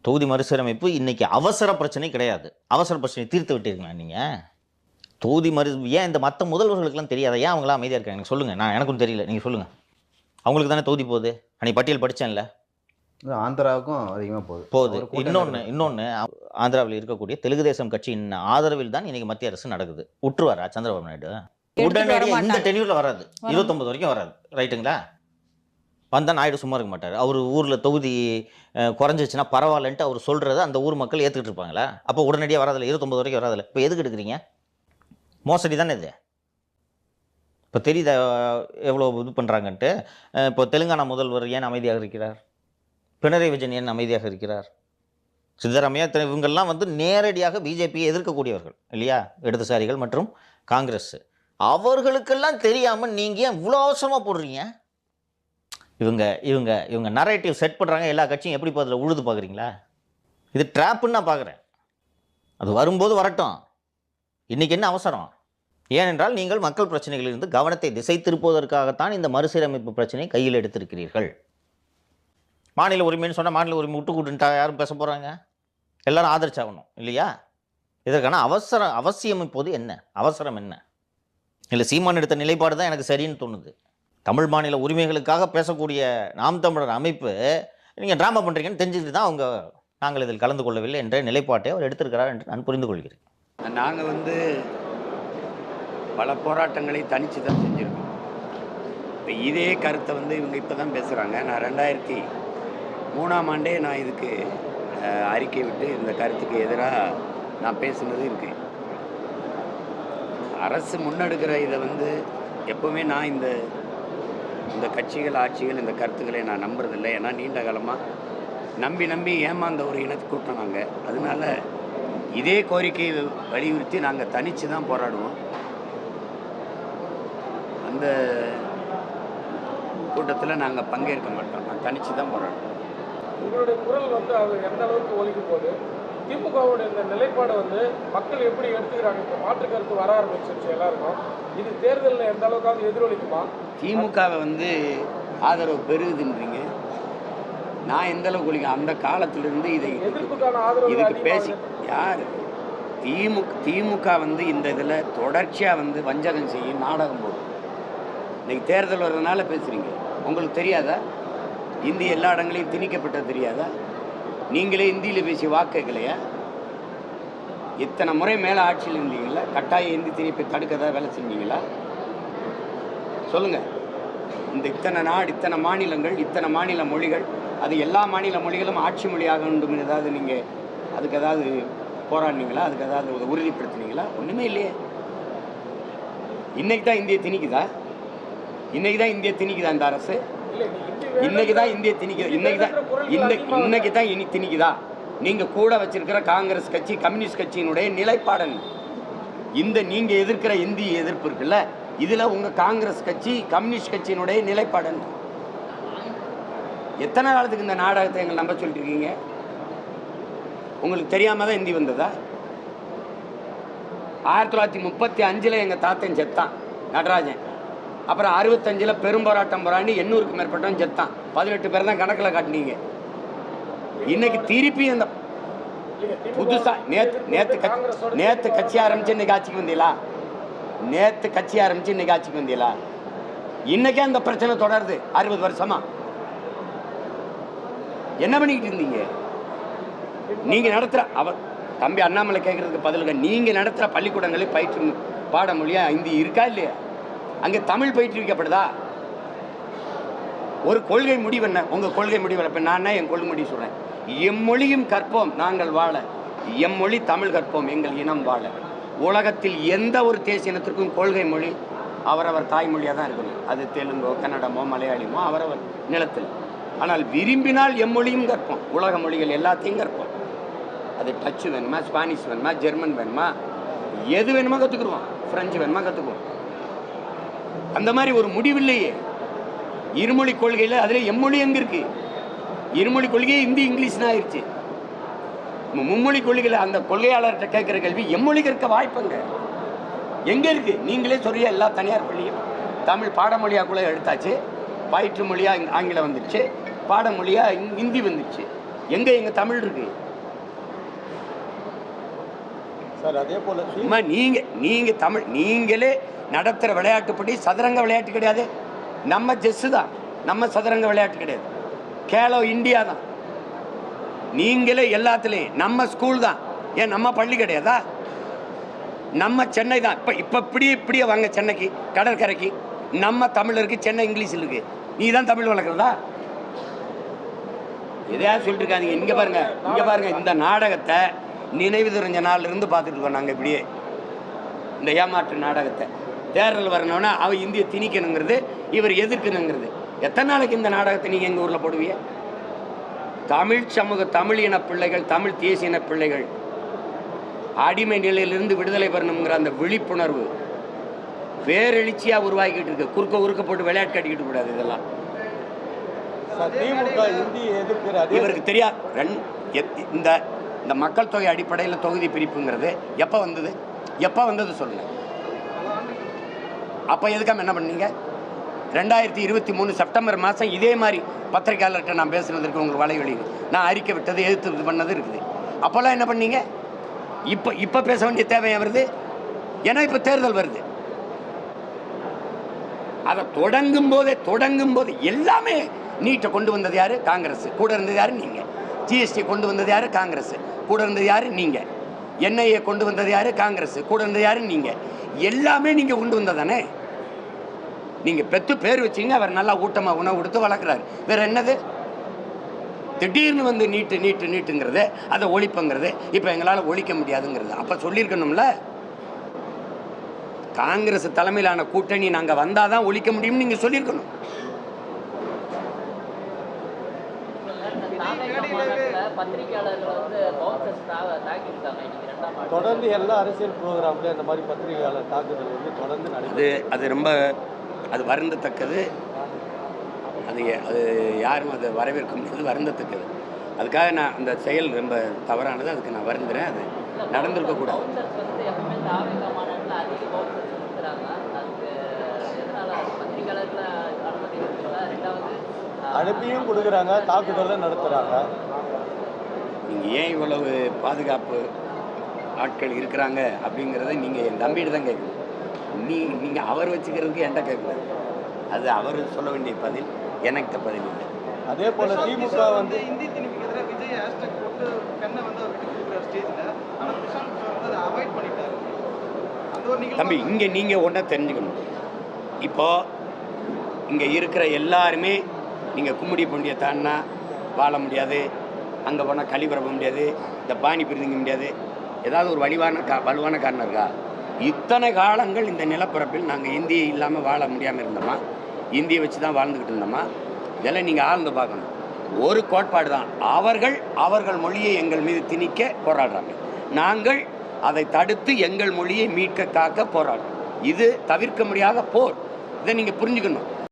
தொகுதி மறுசீரமைப்பு இன்னைக்கு அவசர பிரச்சனை கிடையாது. அவசர பிரச்சனை தீர்த்து விட்டீர்களா நீங்கள்? தொகுதி ஏன் இந்த மற்ற முதல்வர்களுக்கெல்லாம் தெரியாத, ஏன் அவங்களாம் அமைதியாக இருக்காங்க? எனக்கு சொல்லுங்கள். எனக்கும் தெரியல, நீங்கள் சொல்லுங்கள். அவங்களுக்கு தானே தொகுதி போகுது. அன்னைக்கு பட்டியல் படித்தேன்ல, ஆந்திராவுக்கும் அதிகமாக போகுது. இன்னொன்று ஆந்திராவில் இருக்கக்கூடிய தெலுங்கு தேசம் கட்சியின் ஆதரவில் தான் இன்னைக்கு மத்திய அரசு நடக்குது. விட்டுருவாரா சந்திரபாபு நாயுடு? உடனடியாக இந்த டென்யூரில் வராது, 29 வரைக்கும் வராது. ரைட்டுங்களா? வந்தால் நாயுடு சும்மா இருக்க மாட்டார். அவர் ஊரில் தொகுதி குறைஞ்சிச்சுன்னா பரவாயில்லன்ட்டு அவர் சொல்கிறது அந்த ஊர் மக்கள் ஏற்றுக்கிட்டு இருப்பாங்களா? அப்போ உடனடியாக வராதில்ல, 29 வரைக்கும் வராதில்ல. இப்போ எதுக்கு எடுக்கிறீங்க? மோசடி தானே இது. இப்போ தெரியுதா எவ்வளோ இது பண்ணுறாங்கன்ட்டு. இப்போ தெலுங்கானா முதல்வர் ஏன் அமைதியாக இருக்கிறார்? பினராயி விஜயன் ஏன் அமைதியாக இருக்கிறார்? சித்தராமையா இவங்கெல்லாம் நேரடியாக பிஜேபியை எதிர்க்கக்கூடியவர்கள் இல்லையா? இடதுசாரிகள் மற்றும் காங்கிரஸ். அவர்களுக்கெல்லாம் தெரியாமல் நீங்கள் ஏன் இவ்வளோ அவசரமாக போடுறீங்க? இவங்க நரேட்டிவ் செட் பண்ணுறாங்க. எல்லா கட்சியும் எப்படி அதில் உழுது பார்க்குறீங்களா? இது ட்ராப்புன்னு நான் பார்க்குறேன். அது வரும்போது வரட்டும். இன்றைக்கி என்ன அவசரம்? ஏனென்றால் நீங்கள் மக்கள் பிரச்சனைகளிலிருந்து கவனத்தை திசை திருப்புவதற்காகத்தான் இந்த மறுசீரமைப்பு பிரச்சனையை கையில் எடுத்திருக்கிறீர்கள். மாநில உரிமைன்னு சொன்னால் மாநில உரிமை விட்டு கூட்டுன்ட்டா யாரும் பேச போகிறாங்க? எல்லாரும் ஆதரிச்சாகணும் இல்லையா? இதற்கான அவசியம் இப்போது என்ன? அவசரம் என்ன? இல்லை சீமான் எடுத்த நிலைப்பாடு தான் எனக்கு சரின்னு தோணுது. தமிழ் மாநில உரிமைகளுக்காக பேசக்கூடிய நாம் தமிழர் அமைப்பு நீங்கள் ட்ராமா பண்ணுறீங்கன்னு தெரிஞ்சுக்கிட்டு தான் நாங்கள் இதில் கலந்து கொள்ளவில்லை என்ற நிலைப்பாட்டை அவர் எடுத்திருக்கிறார் என்று நான் புரிந்து கொள்கிறேன். நாங்கள் பல போராட்டங்களை தனித்து தான் செஞ்சுருக்கோம். இப்போ இதே கருத்தை இவங்க இப்போ தான் பேசுகிறாங்க. நான் 2003ஆம் ஆண்டே நான் இதுக்கு அறிக்கை விட்டு இந்த கருத்துக்கு எதிராக நான் பேசுனது இருக்கு. அரசு முன்னெடுக்கிற இதை எப்போவுமே நான் இந்த கட்சிகள் ஆட்சிகள் இந்த கருத்துக்களை நான் நம்புறதில்லை. ஏன்னா நீண்ட காலமாக நம்பி ஏமாந்த ஒரு இனத்து கூட்டம் நாங்கள். அதனால இதே கோரிக்கையை வலியுறுத்தி நாங்கள் தனித்து தான் போராடுவோம். அந்த கூட்டத்தில் நாங்கள் பங்கேற்க மாட்டோம். நான் தனித்து தான் போராடுவோம். உங்களுடைய குரல் அது எந்த அளவுக்கு ஒலிக்கும் போது திமுகவுடைய இந்த நிலைப்பாடை மக்கள் எப்படி எடுத்துக்கிறாங்க? இப்போ மாற்று கருத்து வர ஆரம்பிச்சிருச்சு எல்லாருக்கும். இது தேர்தலில் எந்த அளவுக்காவது எதிரொலிக்குமா? திமுகவை ஆதரவு பெருகுதுன்றீங்க. நான் எந்த அளவுக்கு ஒழிக்க அந்த காலத்திலிருந்து எதிர்ப்புக்கான ஆதரவு இதுக்கு பேசி யார் திமுக இந்த இதில் தொடர்ச்சியாக வஞ்சகம் செய்யும் நாடகம் போடும். இன்னைக்கு தேர்தல் வர்றதுனால பேசுகிறீங்க. உங்களுக்கு தெரியாதா? இந்தி எல்லா இடங்களையும் திணிக்கப்பட்டது தெரியாதா? நீங்களே இந்தியில் பேசி வாக்கு கேட்கலையா? இத்தனை முறை மேலே ஆட்சியில் இருந்தீங்களா? கட்டாய இந்தி திணிப்பை தடுக்கதா வேலை செஞ்சீங்களா? சொல்லுங்கள். இத்தனை மாநிலங்கள், இத்தனை மாநில மொழிகள், அது எல்லா மாநில மொழிகளும் ஆட்சி மொழியாக வேண்டும் ஏதாவது நீங்கள் அதுக்கு ஏதாவது போராடினீங்களா? அதுக்கு ஏதாவது உறுதிப்படுத்தினீங்களா? ஒன்றுமே இல்லையே. இன்னைக்கு தான் இந்திய திணிக்குதா? இந்த அரசு இன்னைக்கு தான் இந்திய திணிக்குது. இன்னைக்கு தான் இனி திணிக்குதா? நீங்கள் கூட வச்சிருக்கிற காங்கிரஸ் கட்சி, கம்யூனிஸ்ட் கட்சியினுடைய நிலைப்பாடன் நீங்கள் எதிர்க்கிற இந்திய எதிர்ப்பு இருக்குல்ல, இதில் உங்கள் காங்கிரஸ் கட்சி, கம்யூனிஸ்ட் கட்சியினுடைய நிலைப்பாடன். எத்தனை காலத்துக்கு இந்த நாடகத்தை எங்களை நம்ப சொல்லிட்டு இருக்கீங்க? உங்களுக்கு தெரியாம தான் இந்தி வந்ததா? 1935 எங்கள் தாத்தன் செத்தான், நடராஜன். அப்புறம் 65 பெரும்போராட்டம் போராண்டி 800க்கும் மேற்பட்டவன் செத்தான். 18 பேர் தான் கணக்கில் காட்டினீங்க. இன்னைக்கு திருப்பி அந்த புதுசா நேத்து கட்சி ஆரம்பிச்சு இன்னைக்கு ஆட்சிக்கு வந்தீங்களா? இன்னைக்கே அந்த பிரச்சனை தொடருது. 60 வருஷமா என்ன பண்ணிக்கிட்டு இருந்தீங்க? நீங்க நடத்துற தம்பி அண்ணாமலை கேட்கறதுக்கு பதிலுங்க, நீங்க நடத்துற பள்ளிக்கூடங்களில் பயிற்று பாட மொழியா இந்தி இருக்கா இல்லையா? அங்கே தமிழ் பயிற்றுவிக்கப்படுதா? ஒரு கொள்கை முடிவு என்ன? உங்கள் கொள்கை முடிவு இப்போ நான் என் கொள்கை முடிவு சொல்கிறேன். எம்மொழியும் கற்போம் நாங்கள் வாழ, எம்மொழி தமிழ் கற்போம் எங்கள் இனம் வாழ. உலகத்தில் எந்த ஒரு தேசிய இனத்திற்கும் கொள்கை மொழி அவரவர் தாய்மொழியாக தான் இருக்கணும். அது தெலுங்கோ, கன்னடமோ, மலையாளிமோ அவரவர் நிலத்தில். ஆனால் விரும்பினால் எம்மொழியும் கற்போம். உலக மொழிகள் எல்லாத்தையும் கற்போம். அது டச்சு வேணுமா, ஸ்பானிஷ் வேணுமா, ஜெர்மன் வேணுமா, எது வேணுமா கற்றுக்குருவோம். ஃப்ரெஞ்சு வேணுமா கற்றுக்குவோம். அந்த மாதிரி ஒரு முடிவில்லையே. இருமொழி கொள்கையில் அதில் எம்மொழி எங்கே இருக்கு? இருமொழி கொள்கையே இந்தி இங்கிலீஷ்னு ஆயிடுச்சு. மும்மொழி கொள்கையில் அந்த கொள்கையாளர்கிட்ட கேட்குற கேள்வி எம்மொழி கற்க வாய்ப்புங்க எங்கே இருக்கு? நீங்களே சொல்றிய எல்லா தனியார் பள்ளியும் தமிழ் பாடமொழியாக கூட எடுத்தாச்சு. பயிற்று மொழியாக ஆங்கிலம் வந்துடுச்சு, பாடமொழியாக ஹிந்தி வந்துடுச்சு. எங்க தமிழ் இருக்கு சார்? அதே போல சும்மா நீங்க தமிழ் நீங்களே நடத்துகிற விளையாட்டுப்படி சதுரங்க விளையாட்டு கிடையாது, நம்ம செஸ்ஸு தான், நம்ம சதுரங்க விளையாட்டு கிடையாது, கேலோ இந்தியா தான். நீங்களே எல்லாத்துலேயும் நம்ம ஸ்கூல் தான், ஏன் நம்ம பள்ளி கிடையாதா? நம்ம சென்னை தான். இப்போ இப்படியே வாங்க சென்னைக்கு கடற்கரைக்கு, நம்ம தமிழ் இருக்கு, சென்னை இங்கிலீஷ் இருக்கு. நீ தான் தமிழ் வளர்க்குறதா? எதையாவது சொல்லிட்டு இருக்காங்க. இங்கே பாருங்க இந்த நாடகத்தை நினைவு தெரிஞ்ச நாள்ல இருந்து பார்த்துட்டு இருக்கோம் நாங்கள். இப்படியே இந்த ஏமாற்று நாடகத்தை தேர்தல் வரணும்னா அவன் இந்தியை திணிக்கணுங்கிறது, இவர் எதிர்க்கணுங்கிறது. எத்தனை நாளைக்கு இந்த நாடகத்தை நீங்கள் எங்கள் ஊரில் போடுவீங்க? தமிழ் சமூக, தமிழ் இன பிள்ளைகள், தமிழ் தேசிய இன பிள்ளைகள் அடிமை நிலையிலிருந்து விடுதலை பெறணுங்கிற அந்த விழிப்புணர்வு பேரெழுச்சியாக உருவாக்கிட்டு இருக்கு. குறுக்க போட்டு விளையாட்டு கட்டிக்கிட்டு கூடாது. இதெல்லாம் திமுக இந்தியை எதிர்க்கிற இவருக்கு தெரியாது. இந்த மக்கள் தொகை அடிப்படையில் தொகுதி பிரிப்புங்கிறது எப்போ வந்தது சொல்லுங்க. அப்போ எதுக்காம என்ன பண்ணீங்க? 2023 செப்டம்பர் மாதம் இதே மாதிரி பத்திரிகையாளர்கிட்ட நான் பேசுனதற்கு உங்களுக்கு வலைவெளி நான் அறிக்கை விட்டது, எதிர்த்து இது பண்ணது இருக்குது. அப்போல்லாம் என்ன பண்ணீங்க? இப்போ பேச வேண்டிய தேவையா வருது? ஏன்னா இப்போ தேர்தல் வருது. அதை தொடங்கும் போதே எல்லாமே நீட்டை கொண்டு வந்தது யாரு? காங்கிரஸ். கூட இருந்தது யாரு? நீங்கள். ஜிஎஸ்டி கொண்டு வந்தது யாரு? காங்கிரஸ். கூட இருந்தது யாரு? நீங்கள். என்ஐஏ கொண்டு வந்தது யாரு? காங்கிரஸ். கூட இருந்தது யாரு? நீங்கள். எல்லாமே நீங்கள் கொண்டு வந்ததானே. நீங்கள் பெற்று பேர் வச்சிங்க, அவர் நல்லா ஊட்டமாக உணவு கொடுத்து வளர்க்குறாரு. வேற என்னது? திடீர்னு வந்து நீட்டுங்கிறது, அதை ஒழிப்புங்கிறது, இப்போ எங்களால் ஒழிக்க முடியாதுங்கிறது. அப்போ சொல்லியிருக்கணும்ல, காங்கிரஸ் தலைமையிலான கூட்டணி நாங்கள் வந்தால் தான் ஒழிக்க முடியும்னு நீங்கள் சொல்லியிருக்கணும். தொடர்ந்து எல்லா அரசியல் ப்ரோக்ராம்லையும் அந்த மாதிரி பத்திரிகையாளர் தாக்குதல் வந்து தொடர்ந்து நடக்குது. அது ரொம்ப வருந்தத்தக்கது. அது யாரும் அதை வரவேற்க முடியாது, வருந்தத்தக்கது. அதுக்காக நான் அந்த செயல் ரொம்ப தவறானது, அதுக்கு நான் வருந்துறேன். அது நடந்திருக்கக்கூடாது. அனுப்பியும் கொடுக்குறாங்க, தாக்குதலும் நடத்துகிறாங்க. நீங்கள் ஏன் இவ்வளவு பாதுகாப்பு ஆட்கள் இருக்கிறாங்க அப்படிங்கிறத நீங்கள் என் தம்பிகிட்ட தான் கேட்கணும். நீங்கள் அவர் வச்சுக்கிறதுக்கு என்கிட்ட கேட்கக்கூடாது. அது அவர் சொல்ல வேண்டிய பதில், எனக்கு பதில் இல்லை. அதே போல் திமுக வந்து இந்தி திணிப்புக்கு எதிராக விஜய் ஹேஷ்டாக் போட்டு பெண்ணை வந்து அவர் விட்டு கொடுக்குற ஸ்டேஜில், ஆனால் பிரசாந்த் வந்து அதை அவாய்ட் பண்ணிட்டாரு. அந்த ஒரு நிகழ்வு தம்பி, இங்கே நீங்கள் ஒன்றா தெரிஞ்சுக்கணும். இப்போது இங்கே இருக்கிற எல்லாருமே நீங்கள் கும்மிடி பொண்டியை தாண்டினா வாழ முடியாது, அங்கே போனால் கழிபரப்ப முடியாது, இந்த பானி பிரிதிங்க முடியாது, ஏதாவது ஒரு வலுவான காரணம் இருக்கா? இத்தனை காலங்கள் இந்த நிலப்பரப்பில் நாங்கள் இந்தியை இல்லாமல் வாழ முடியாமல் இருந்தோமா? இந்தியை வச்சு தான் வாழ்ந்துக்கிட்டு இருந்தோமா? இதெல்லாம் நீங்கள் ஆழ்ந்து பார்க்கணும். ஒரு கோட்பாடு தான். அவர்கள் மொழியை எங்கள் மீது திணிக்க போராடுறாங்க, நாங்கள் அதை தடுத்து எங்கள் மொழியை மீட்க காக்க போராடுறோம். இது தவிர்க்க முடியாத போர். இதை நீங்கள் புரிஞ்சுக்கணும்.